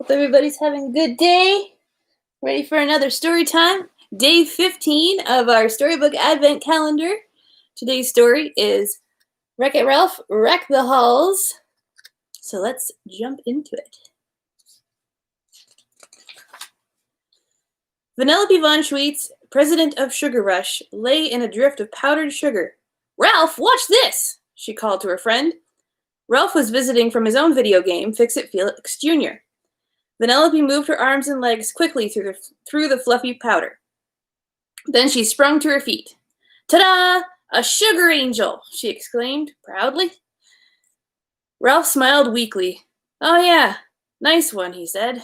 Hope everybody's having a good day. Ready for another story time? Day 15 of our Storybook Advent Calendar. Today's story is Wreck-It Ralph, Wreck the Halls. So let's jump into it. Vanellope von Schweetz, president of Sugar Rush, lay in a drift of powdered sugar. "Ralph, watch this!" she called to her friend. Ralph was visiting from his own video game, Fix-It Felix Jr. Vanellope moved her arms and legs quickly through the fluffy powder. Then she sprung to her feet. "Ta-da! A sugar angel!" she exclaimed proudly. Ralph smiled weakly. "Oh yeah, nice one," he said.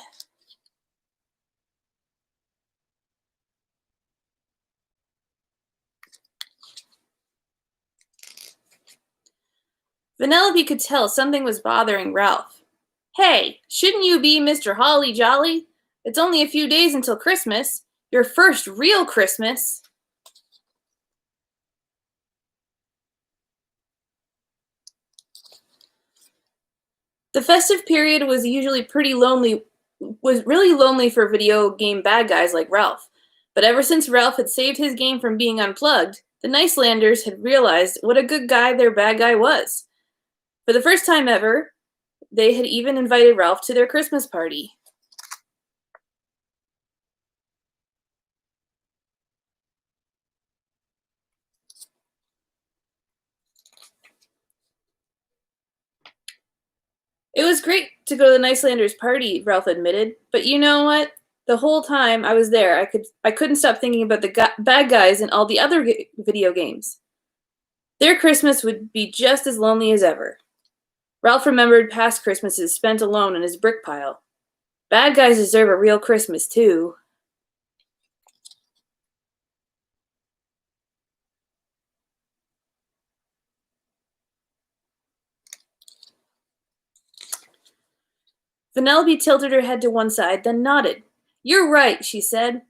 Vanellope could tell something was bothering Ralph. "Hey, shouldn't you be Mr. Holly Jolly? It's only a few days until Christmas. Your first real Christmas." The festive period was really lonely for video game bad guys like Ralph. But ever since Ralph had saved his game from being unplugged, the Nicelanders had realized what a good guy their bad guy was. For the first time ever, they had even invited Ralph to their Christmas party. "It was great to go to the Nicelanders' party," Ralph admitted. "But you know what? The whole time I was there, I couldn't stop thinking about the bad guys in all the other video games. Their Christmas would be just as lonely as ever." Ralph remembered past Christmases spent alone in his brick pile. Bad guys deserve a real Christmas, too. Vanellope tilted her head to one side, then nodded. "You're right," she said.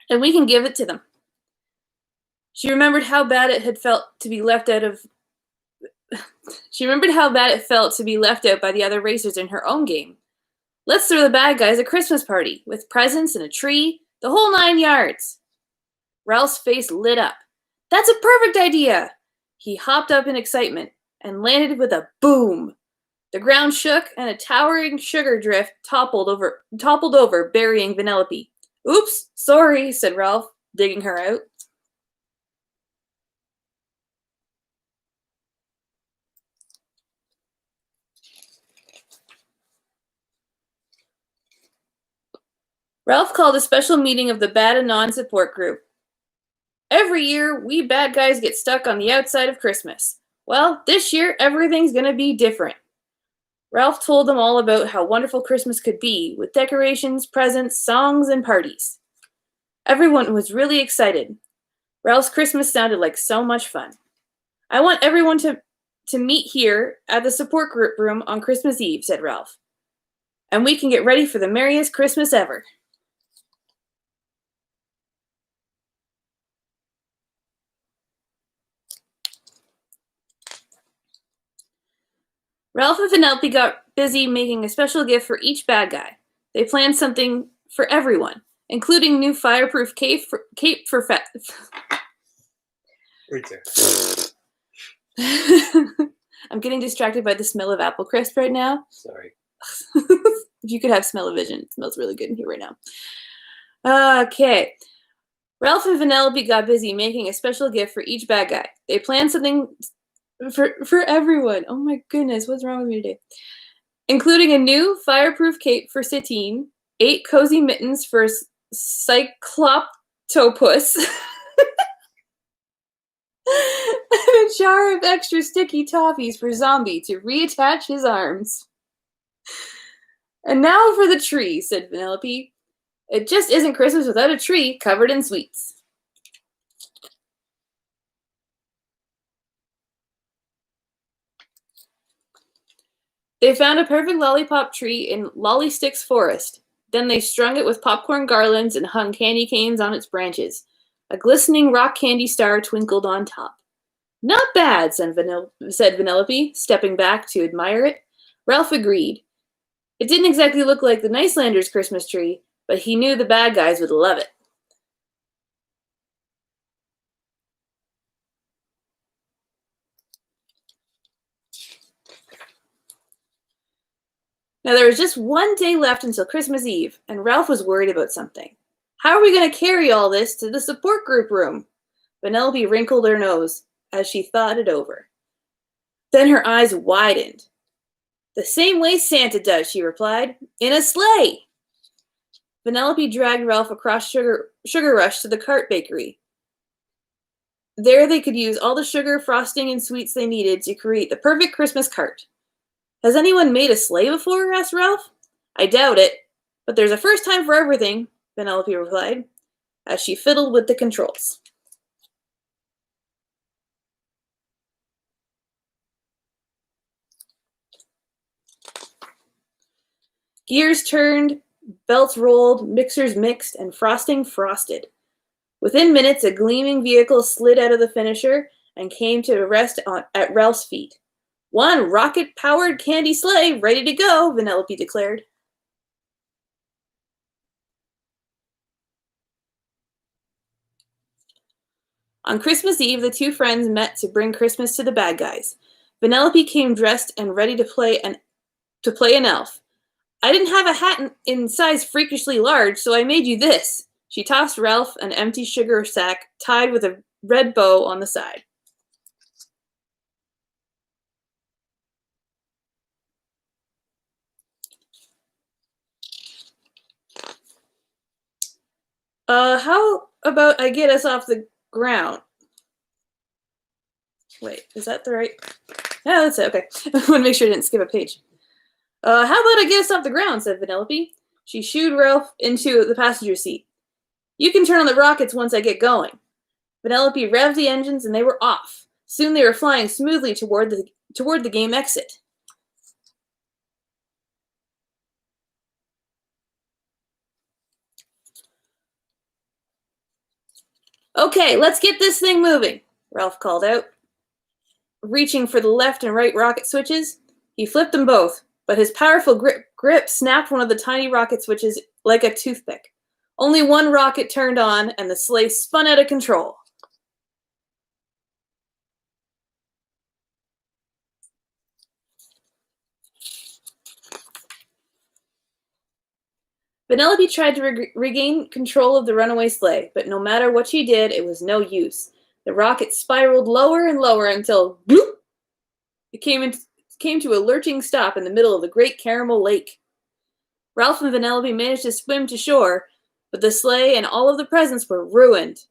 "And we can give it to them." She remembered how bad it felt to be left out by the other racers in her own game. "Let's throw the bad guys a Christmas party, with presents and a tree, the whole 9 yards." Ralph's face lit up. "That's a perfect idea!" He hopped up in excitement and landed with a boom. The ground shook, and a towering sugar drift toppled over, burying Vanellope. "Oops, sorry," said Ralph, digging her out. Ralph called a special meeting of the Bad Anon support group. "Every year, we bad guys get stuck on the outside of Christmas. Well, this year, everything's gonna be different." Ralph told them all about how wonderful Christmas could be, with decorations, presents, songs, and parties. Everyone was really excited. Ralph's Christmas sounded like so much fun. "I want everyone to meet here at the support group room on Christmas Eve," said Ralph. "And we can get ready for the merriest Christmas ever." Ralph and Vanellope got busy making a special gift for each bad guy. They planned something for everyone, including new fireproof cape for Right there. I'm getting distracted by the smell of apple crisp right now. Sorry. If you could have smell-o-vision, it smells really good in here right now. Okay. Ralph and Vanellope got busy making a special gift for each bad guy. They planned something for everyone. Oh my goodness, what's wrong with me today? Including a new fireproof cape for Satine, 8 cozy mittens for Cycloptopus, and a jar of extra sticky toffees for Zombie to reattach his arms. "And now for the tree," said Vanellope. "It just isn't Christmas without a tree covered in sweets." They found a perfect lollipop tree in Lollysticks Forest. Then they strung it with popcorn garlands and hung candy canes on its branches. A glistening rock candy star twinkled on top. "Not bad," said Vanellope, stepping back to admire it. Ralph agreed. It didn't exactly look like the Nicelanders' Christmas tree, but he knew the bad guys would love it. Now there was just one day left until Christmas Eve, and Ralph was worried about something. How are we going to carry all this to the support group room? Penelope wrinkled her nose as she thought it over. Then her eyes widened. The same way Santa does, she replied, in a sleigh. Penelope dragged Ralph across Sugar Rush to the cart bakery. There they could use all the sugar, frosting, and sweets they needed to create the perfect Christmas cart. Has anyone made a sleigh before? Asked Ralph. I doubt it, but there's a first time for everything, Penelope replied, as she fiddled with the controls. Gears turned, belts rolled, mixers mixed, and frosting frosted. Within minutes, a gleaming vehicle slid out of the finisher and came to rest at Ralph's feet. One rocket-powered candy sleigh ready to go, Penelope declared. On Christmas Eve, the two friends met to bring Christmas to the bad guys. Penelope came dressed and ready to play an elf. I didn't have a hat in size freakishly large, so I made you this. She tossed Ralph an empty sugar sack tied with a red bow on the side. How about I get us off the ground? Wait, is that the right? No, that's it. Okay. I want to make sure I didn't skip a page. How about I get us off the ground, said Penelope. She shooed Ralph into the passenger seat. You can turn on the rockets once I get going. Penelope revved the engines and they were off. Soon they were flying smoothly toward the game exit. Okay, let's get this thing moving, Ralph called out. Reaching for the left and right rocket switches, he flipped them both, but his powerful grip snapped one of the tiny rocket switches like a toothpick. Only one rocket turned on, and the sleigh spun out of control. Penelope tried to regain control of the runaway sleigh, but no matter what she did, it was no use. The rocket spiraled lower and lower until bloop, it came to a lurching stop in the middle of the Great Caramel Lake. Ralph and Penelope managed to swim to shore, but the sleigh and all of the presents were ruined.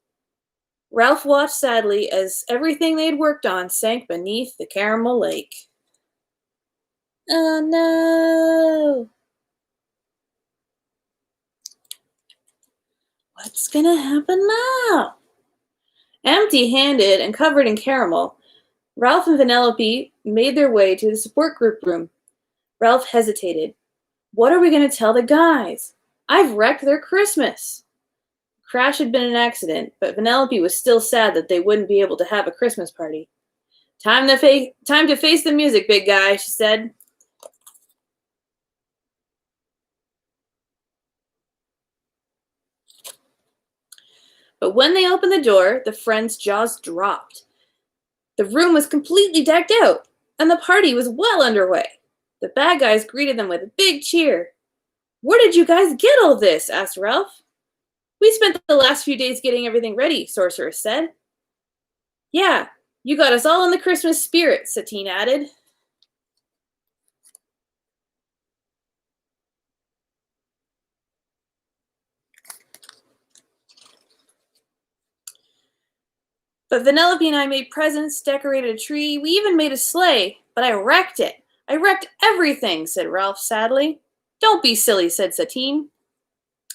Ralph watched sadly as everything they had worked on sank beneath the Caramel Lake. Oh no! What's gonna happen now? Empty-handed and covered in caramel, Ralph and Penelope made their way to the support group room. Ralph hesitated. What are we going to tell the guys? I've wrecked their Christmas. The crash had been an accident, but Penelope was still sad that they wouldn't be able to have a Christmas party. Time to face the music, big guy, she said. But when they opened the door, the friends' jaws dropped. The room was completely decked out, and the party was well underway. The bad guys greeted them with a big cheer. Where did you guys get all this? Asked Ralph. We spent the last few days getting everything ready, Sorceress said. Yeah, you got us all in the Christmas spirit, Satine added. But Vanellope and I made presents, decorated a tree, we even made a sleigh, but I wrecked it. I wrecked everything, said Ralph sadly. Don't be silly, said Satine.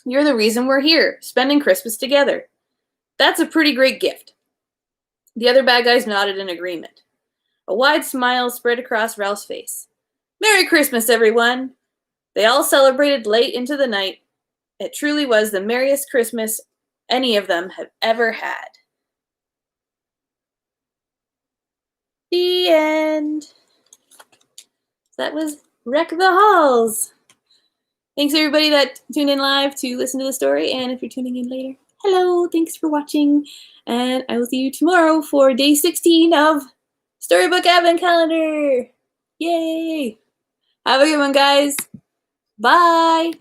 You're the reason we're here, spending Christmas together. That's a pretty great gift. The other bad guys nodded in agreement. A wide smile spread across Ralph's face. Merry Christmas, everyone! They all celebrated late into the night. It truly was the merriest Christmas any of them had ever had. The end. That was Wreck the Halls. Thanks everybody that tuned in live to listen to the story, and if you're tuning in later, hello, thanks for watching, and I will see you tomorrow for day 16 of Storybook Advent Calendar. Yay! Have a good one, guys. Bye!